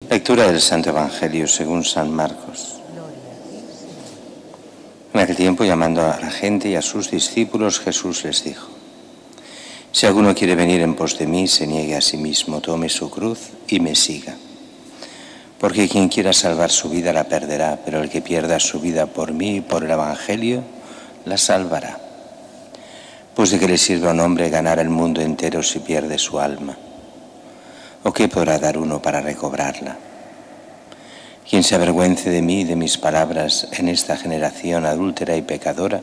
Lectura del Santo Evangelio según San Marcos. En aquel tiempo, llamando a la gente y a sus discípulos, Jesús les dijo: si alguno quiere venir en pos de mí, se niegue a sí mismo, tome su cruz y me siga. Porque quien quiera salvar su vida la perderá, pero el que pierda su vida por mí y por el Evangelio la salvará. Pues de qué le sirve a un hombre ganar el mundo entero si pierde su alma, ¿o qué podrá dar uno para recobrarla? Quien se avergüence de mí y de mis palabras en esta generación adúltera y pecadora,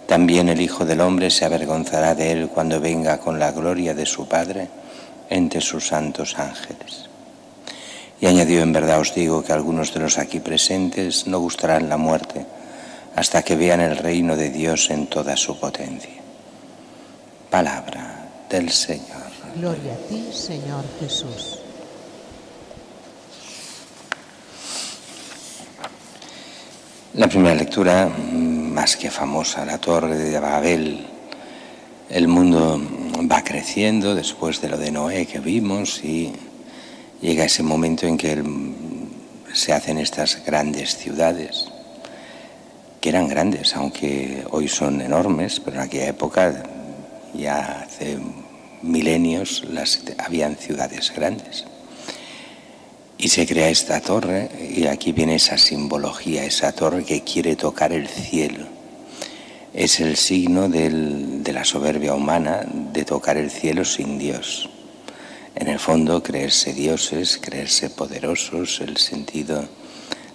también el Hijo del Hombre se avergonzará de él cuando venga con la gloria de su Padre entre sus santos ángeles. Y añadió: en verdad os digo que algunos de los aquí presentes no gustarán la muerte hasta que vean el reino de Dios en toda su potencia. Palabra del Señor. Gloria a ti, Señor Jesús. La primera lectura, más que famosa, la Torre de Babel. El mundo va creciendo después de lo de Noé que vimos y llega ese momento en que se hacen estas grandes ciudades, que eran grandes, aunque hoy son enormes, pero en aquella época, ya hace milenios, habían ciudades grandes. Y se crea esta torre, y aquí viene esa simbología, esa torre que quiere tocar el cielo. Es el signo de la soberbia humana de tocar el cielo sin Dios. En el fondo, creerse dioses, creerse poderosos, el sentido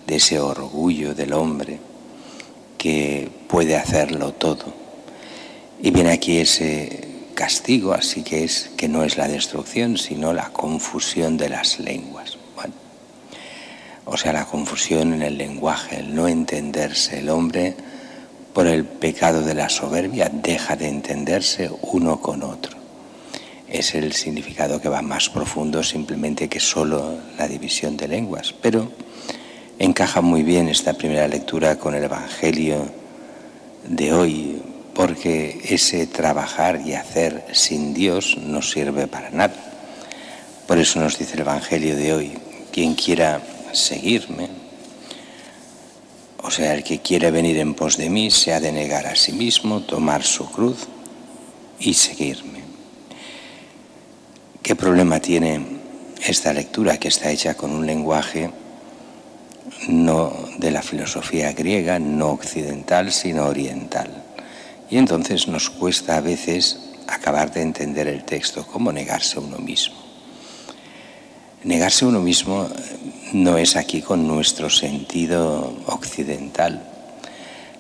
de ese orgullo del hombre que puede hacerlo todo. Y viene aquí ese castigo, así que no es la destrucción, sino la confusión de las lenguas. O sea, la confusión en el lenguaje, el no entenderse. El hombre, por el pecado de la soberbia, deja de entenderse uno con otro. Es el significado que va más profundo simplemente que solo la división de lenguas. Pero encaja muy bien esta primera lectura con el Evangelio de hoy, porque ese trabajar y hacer sin Dios no sirve para nada. Por eso nos dice el Evangelio de hoy: quien quiera seguirme, o sea, el que quiere venir en pos de mí, se ha de negar a sí mismo, tomar su cruz y seguirme. ¿Qué problema tiene esta lectura, que está hecha con un lenguaje no de la filosofía griega, no occidental, sino oriental? Y entonces nos cuesta a veces acabar de entender el texto. ¿Cómo negarse a uno mismo? Negarse a uno mismo no es aquí con nuestro sentido occidental.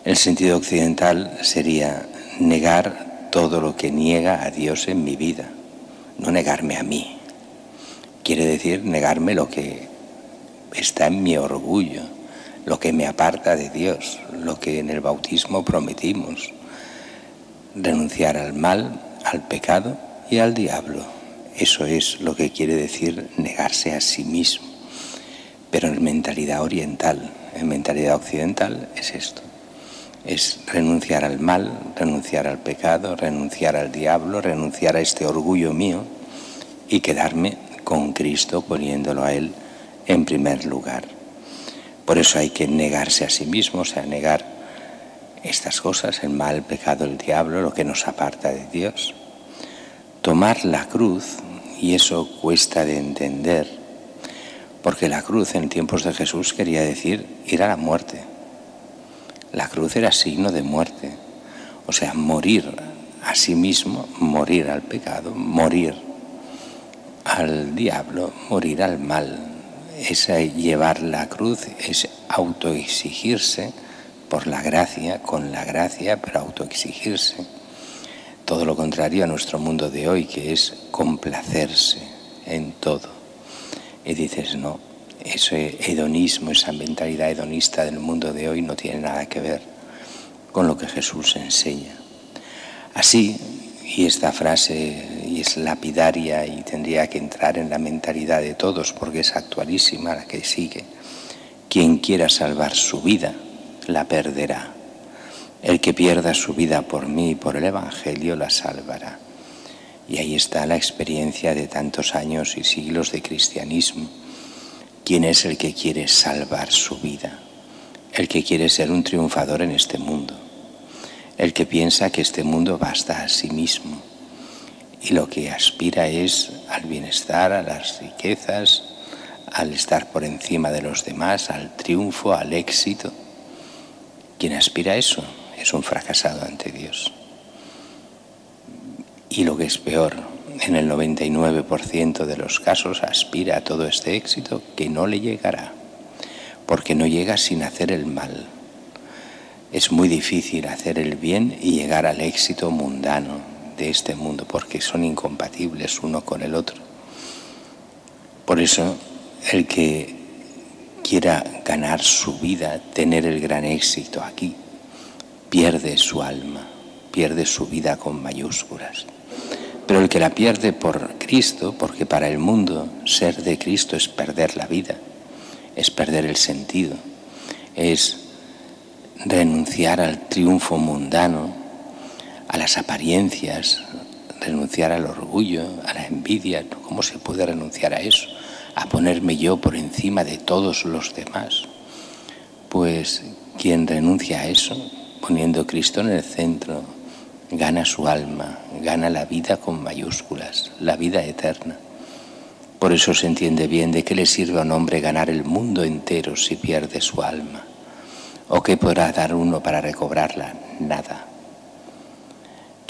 El sentido occidental sería negar todo lo que niega a Dios en mi vida, no negarme a mí. Quiere decir negarme lo que está en mi orgullo, lo que me aparta de Dios, lo que en el bautismo prometimos. Renunciar al mal, al pecado y al diablo. Eso es lo que quiere decir negarse a sí mismo. Pero en mentalidad oriental, en mentalidad occidental, es esto. Es renunciar al mal, renunciar al pecado, renunciar al diablo, renunciar a este orgullo mío y quedarme con Cristo, poniéndolo a Él en primer lugar. Por eso hay que negarse a sí mismo, o sea, negar estas cosas, el mal, el pecado, el diablo, lo que nos aparta de Dios. Tomar la cruz, y eso cuesta de entender, porque la cruz en tiempos de Jesús quería decir ir a la muerte. La cruz era signo de muerte, o sea, morir a sí mismo, morir al pecado, morir al diablo, morir al mal. Llevar la cruz es autoexigirse por la gracia, con la gracia, pero autoexigirse. Todo lo contrario a nuestro mundo de hoy, que es complacerse en todo. Y dices, no, ese hedonismo, esa mentalidad hedonista del mundo de hoy no tiene nada que ver con lo que Jesús enseña. Así, y esta frase y es lapidaria y tendría que entrar en la mentalidad de todos porque es actualísima la que sigue: quien quiera salvar su vida, la perderá. El que pierda su vida por mí y por el Evangelio la salvará. Y ahí está la experiencia de tantos años y siglos de cristianismo, ¿Quién es el que quiere salvar su vida? El que quiere ser un triunfador en este mundo. El que piensa que este mundo basta a sí mismo y lo que aspira es al bienestar, a las riquezas, al estar por encima de los demás, al triunfo, al éxito. Quien aspira a eso es un fracasado ante Dios. Y lo que es peor, en el 99% de los casos aspira a todo este éxito que no le llegará, porque no llega sin hacer el mal. Es muy difícil hacer el bien y llegar al éxito mundano de este mundo, porque son incompatibles uno con el otro. Por eso, el que quiera ganar su vida, tener el gran éxito aquí, pierde su alma, pierde su vida con mayúsculas. Pero el que la pierde por Cristo, porque para el mundo ser de Cristo es perder la vida, es perder el sentido, es renunciar al triunfo mundano, a las apariencias, renunciar al orgullo, a la envidia. ¿Cómo se puede renunciar a eso? A ponerme yo por encima de todos los demás. Pues quien renuncia a eso, poniendo a Cristo en el centro, gana su alma, gana la vida con mayúsculas, la vida eterna. Por eso se entiende bien de qué le sirve a un hombre ganar el mundo entero si pierde su alma. ¿O qué podrá dar uno para recobrarla? Nada.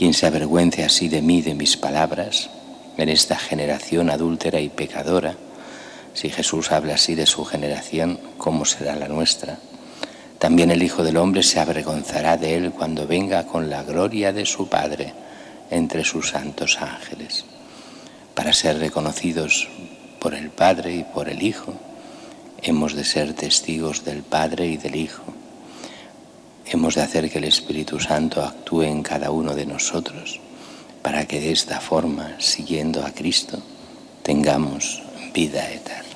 Quien se avergüence así de mí, de mis palabras, en esta generación adúltera y pecadora, si Jesús habla así de su generación, ¿cómo será la nuestra? También el Hijo del Hombre se avergonzará de él cuando venga con la gloria de su Padre entre sus santos ángeles. Para ser reconocidos por el Padre y por el Hijo, hemos de ser testigos del Padre y del Hijo. Hemos de hacer que el Espíritu Santo actúe en cada uno de nosotros para que de esta forma, siguiendo a Cristo, tengamos vida eterna.